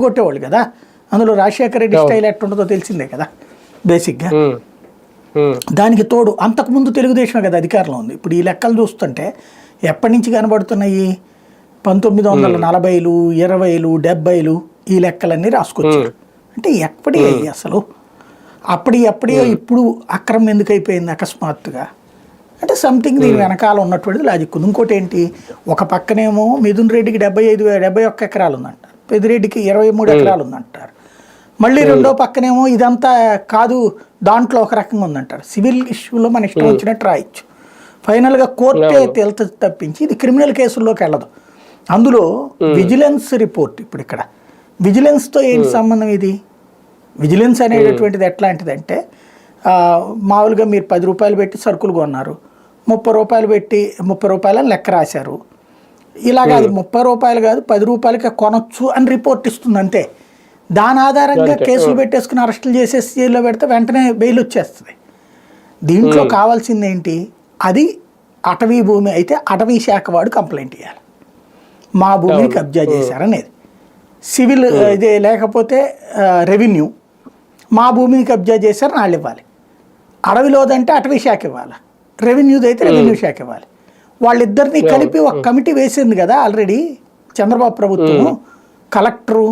కొట్టేవాళ్ళు కదా. అందులో రాజశేఖర రెడ్డి స్టైల్ ఎట్టుంటుందో తెలిసిందే కదా బేసిక్గా. దానికి తోడు అంతకుముందు తెలుగుదేశమే కదా అధికారంలో ఉంది. ఇప్పుడు ఈ లెక్కలు చూస్తుంటే ఎప్పటి నుంచి కనబడుతున్నాయి? 1940లు 20లు 70లు ఈ లెక్కలన్నీ రాసుకొచ్చారు. అంటే ఎప్పటి అసలు అప్పుడే ఇప్పుడు అక్రమం ఎందుకు అయిపోయింది అకస్మాత్తుగా అంటే సంథింగ్ దీని వెనకాల ఉన్నటువంటిది లాజిక్ ఉంది. ఇంకోటి ఏంటి, ఒక పక్కనేమో మిథున్ రెడ్డికి 71 ఎకరాలు ఉందంటారు, పెద్దిరెడ్డికి 23 ఎకరాలు ఉందంటారు. మళ్ళీ రెండో పక్కనేమో ఇదంతా కాదు దాంట్లో ఒక రకంగా ఉందంటారు. సివిల్ ఇష్యూలో మన ఇష్టం వచ్చినట్టు రాయొచ్చు. ఫైనల్గా కోర్టే తేల్చదు తప్పించి ఇది క్రిమినల్ కేసుల్లోకి వెళ్ళదు. అందులో విజిలెన్స్ రిపోర్ట్, ఇప్పుడు ఇక్కడ విజిలెన్స్తో ఏంటి సంబంధం? ఇది విజిలెన్స్ అనేటటువంటిది ఎట్లాంటిదంటే మామూలుగా మీరు 10 రూపాయలు పెట్టి సరుకులు కొన్నారు, 30 రూపాయలు పెట్టి 30 రూపాయలని లెక్క రాశారు. ఇలాగ అది 30 రూపాయలు కాదు 10 రూపాయలకే కొనొచ్చు అని రిపోర్ట్ ఇస్తుంది అంతే. దాని ఆధారంగా కేసులు పెట్టేసుకుని అరెస్టులు చేసేసి జైల్లో పెడితే వెంటనే బెయిల్ వచ్చేస్తుంది. దీంట్లో కావాల్సింది ఏంటి, అది అటవీ భూమి అయితే అటవీ శాఖ వాడు కంప్లైంట్ ఇవ్వాలి, మా భూమిని కబ్జా చేశారనేది. సివిల్ ఇదే లేకపోతే రెవెన్యూ మా భూమిని కబ్జా చేశారు వాళ్ళు ఇవ్వాలి. అడవిలోదంటే అటవీ శాఖ ఇవ్వాలి, రెవెన్యూది అయితే రెవెన్యూ శాఖ ఇవ్వాలి. వాళ్ళిద్దరిని కలిపి ఒక కమిటీ వేసింది కదా ఆల్రెడీ చంద్రబాబు ప్రభుత్వం, కలెక్టరు